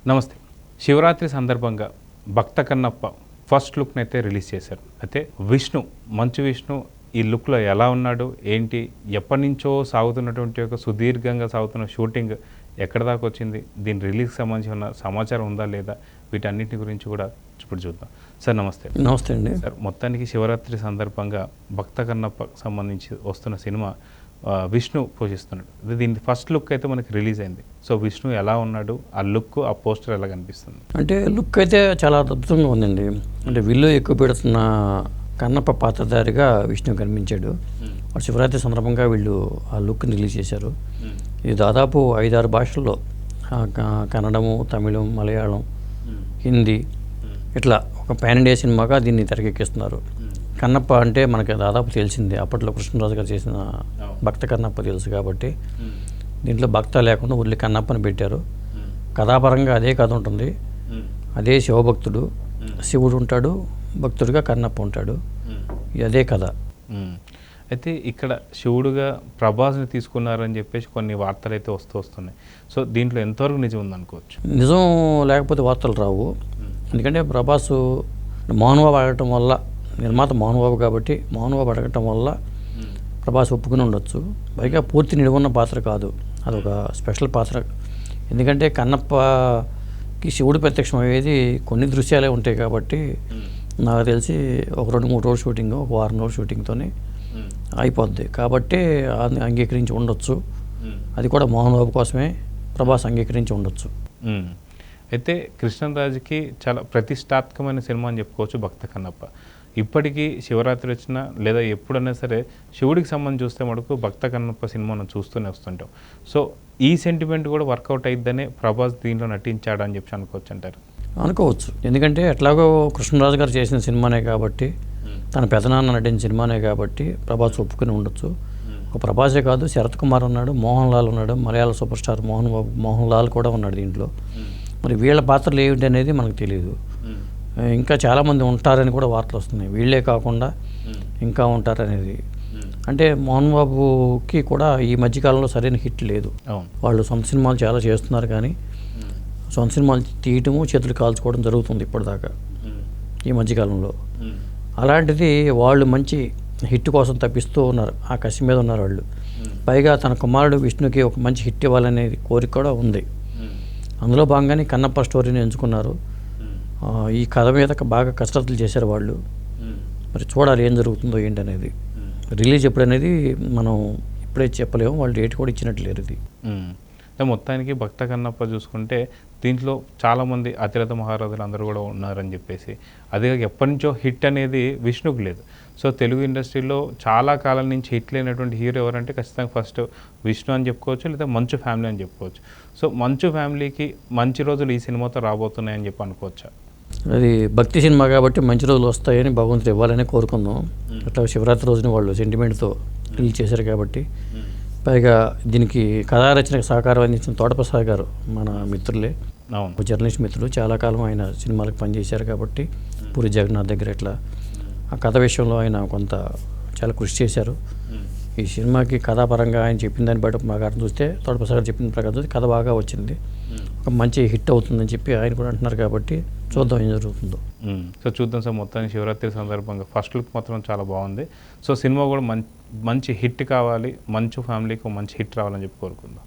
నమస్తే. శివరాత్రి సందర్భంగా 'భక్త కన్నప్ప' ఫస్ట్ లుక్‌ని అయితే రిలీజ్ చేశారు. అయితే మంచు విష్ణు ఈ లుక్‌లో ఎలా ఉన్నాడు? ఏంటి? ఎప్పటినుంచో సాగుతున్నటువంటి ఒక సుదీర్ఘంగా సాగుతున్న షూటింగ్ ఎక్కడి దాకా వచ్చింది? దీని రిలీజ్‌కి సంబంధించిన సమాచారం ఉందా లేదా? వీటన్నిటి గురించి కూడా ఇప్పుడు చూద్దాం. సార్ నమస్తే. నమస్తే అండి. సార్ మొత్తానికి శివరాత్రి సందర్భంగా 'భక్త కన్నప్ప'కి సంబంధించి వస్తున్న సినిమా విష్ణు పోషిస్తున్నాడు. దీని ఫస్ట్ లుక్ అయితే మనకి రిలీజ్ అయింది. సో విష్ణు ఎలా ఉన్నాడు? ఆ లుక్, ఆ పోస్టర్ ఎలా కనిపిస్తుంది? అంటే లుక్ అయితే చాలా అద్భుతంగా ఉందండి. అంటే విల్లు ఎక్కువ పెడుతున్న కన్నప్ప పాత్రధారిగా విష్ణు కనిపించాడు. వాడు శివరాత్రి సందర్భంగా వీళ్ళు ఆ లుక్ని రిలీజ్ చేశారు. ఇది దాదాపు 5-6 భాషల్లో కన్నడము, తమిళం, మలయాళం, హిందీ ఇట్లా ఒక పాన్ ఇండియా సినిమాగా దీన్ని తెరకెక్కిస్తున్నారు. కన్నప్ప అంటే మనకి దాదాపు తెలిసిందే, అప్పట్లో కృష్ణరాజు గారు చేసిన భక్త కన్నప్ప తెలుసు కాబట్టి దీంట్లో భక్త లేకుండా ఉల్లి కన్నప్పని పెట్టారు. కథాపరంగా అదే కథ ఉంటుంది. అదే శివభక్తుడు, శివుడు ఉంటాడు, భక్తుడిగా కన్నప్ప ఉంటాడు. అదే కథ. అయితే ఇక్కడ శివుడుగా ప్రభాస్ని తీసుకున్నారని చెప్పేసి కొన్ని వార్తలు అయితే వస్తున్నాయి. సో దీంట్లో ఎంతవరకు నిజం ఉందనుకోవచ్చు? నిజం లేకపోతే వార్తలు రావు. ఎందుకంటే ప్రభాస్ మోహన్ బాబు అడగటం వల్ల, నిర్మాత మోహన్ బాబు కాబట్టి మోహన్ బాబు అడగటం వల్ల ప్రభాస్ ఒప్పుకుని ఉండొచ్చు. పైగా పూర్తి నిడువున్న పాత్ర కాదు, అదొక స్పెషల్ పాత్ర. ఎందుకంటే కన్నప్పకి శివుడు ప్రత్యక్షం అయ్యేది కొన్ని దృశ్యాలే ఉంటాయి కాబట్టి నాకు తెలిసి ఒక 2-3 రోజులు షూటింగ్, ఒక వారం రోజులు షూటింగ్తోనే అయిపోద్ది. కాబట్టి అంగీకరించి ఉండొచ్చు. అది కూడా మోహన్ బాబు కోసమే ప్రభాస్ అంగీకరించి ఉండొచ్చు. అయితే కృష్ణరాజుకి చాలా ప్రతిష్టాత్మకమైన సినిమా అని చెప్పుకోవచ్చు 'భక్త కన్నప్ప'. ఇప్పటికీ శివరాత్రి వచ్చినా లేదా ఎప్పుడైనా సరే శివుడికి సంబంధించి చూస్తే మటుకు 'భక్త కన్నప్ప' సినిమా మనం చూస్తూనే వస్తుంటాం. సో ఈ సెంటిమెంట్ కూడా వర్కౌట్ అయిద్దనే ప్రభాస్ దీంట్లో నటించాడు అని చెప్పి అనుకోవచ్చు అంటారు? అనుకోవచ్చు. ఎందుకంటే ఎట్లాగో కృష్ణరాజు గారు చేసిన సినిమానే కాబట్టి, తన పెదనాన్న నటించిన సినిమానే కాబట్టి ప్రభాస్ ఒప్పుకుని ఉండొచ్చు. ఒక ప్రభాసే కాదు, శరత్ కుమార్ ఉన్నాడు, మోహన్ లాల్ ఉన్నాడు, మలయాళ సూపర్ స్టార్ మోహన్ లాల్ కూడా ఉన్నాడు దీంట్లో. మరి వీళ్ళ పాత్రలు ఏమిటి అనేది మనకు తెలియదు. ఇంకా చాలామంది ఉంటారని కూడా వార్తలు వస్తున్నాయి. వీళ్ళే కాకుండా ఇంకా ఉంటారనేది. అంటే మోహన్ బాబుకి కూడా ఈ మధ్యకాలంలో సరైన హిట్ లేదు. వాళ్ళు సొంత సినిమాలు చాలా చేస్తున్నారు కానీ సొంత సినిమాలు తీయటము, చేతులు కాల్చుకోవడం జరుగుతుంది ఇప్పటిదాకా ఈ మధ్యకాలంలో. అలాంటిది వాళ్ళు మంచి హిట్ కోసం తప్పిస్తూ ఉన్నారు, ఆ కసి మీద ఉన్నారు వాళ్ళు. పైగా తన కుమారుడు విష్ణుకి ఒక మంచి హిట్ ఇవ్వాలనేది కోరిక కూడా ఉంది. అందులో భాగంగానే కన్నప్ప స్టోరీని ఎంచుకున్నారు. ఈ కథ మీద బాగా కసరత్తులు చేశారు వాళ్ళు. మరి చూడాలి ఏం జరుగుతుందో ఏంటనేది. రిలీజ్ ఎప్పుడనేది మనం ఇప్పుడే చెప్పలేము, వాళ్ళు డేట్ కూడా ఇచ్చినట్టు లేరు. ఇది మొత్తానికి 'భక్త కన్నప్ప' చూసుకుంటే దీంట్లో చాలామంది అతిరథ మహారథులు అందరూ కూడా ఉన్నారని చెప్పేసి, అదే ఎప్పటి నుంచో హిట్ అనేది విష్ణుకు లేదు. సో తెలుగు ఇండస్ట్రీలో చాలా కాలం నుంచి హిట్ లేనటువంటి హీరో ఎవరంటే ఖచ్చితంగా ఫస్ట్ విష్ణు అని చెప్పుకోవచ్చు, లేదా మంచు ఫ్యామిలీ అని చెప్పుకోవచ్చు. సో మంచు ఫ్యామిలీకి మంచి రోజులు ఈ సినిమాతో రాబోతున్నాయని చెప్పి అనుకోవచ్చా? అది భక్తి సినిమా కాబట్టి మంచి రోజులు వస్తాయని భగవంతుడు ఇవ్వాలని కోరుకుందాం. అట్లా శివరాత్రి రోజున వాళ్ళు సెంటిమెంట్తో రిలీజ్ చేశారు కాబట్టి. పైగా దీనికి కథారచనకు సహకారం అందించిన తోటప్రసాద్ గారు మన మిత్రులే, జర్నలిస్ట్ మిత్రులు. చాలా కాలం ఆయన సినిమాలకు పనిచేశారు కాబట్టి పూరి జగన్నాథ్ దగ్గర ఇట్లా ఆ కథ విషయంలో ఆయన కొంత చాలా కృషి చేశారు. ఈ సినిమాకి కథాపరంగా ఆయన చెప్పిన దాన్ని బట్టి ప్రకారం చూస్తే, తోటప్రసాద్ గారు చెప్పిన ప్రకారం చూస్తే కథ బాగా వచ్చింది, ఒక మంచి హిట్ అవుతుందని చెప్పి ఆయన కూడా అంటున్నారు. కాబట్టి చూద్దాం ఏం జరుగుతుందో. సో చూద్దాం సార్. మొత్తానికి శివరాత్రి సందర్భంగా ఫస్ట్ లుక్ మాత్రం చాలా బాగుంది. సో సినిమా కూడా మంచి హిట్ కావాలి, మంచు ఫ్యామిలీకి మంచి హిట్ రావాలని చెప్పి కోరుకుందాం.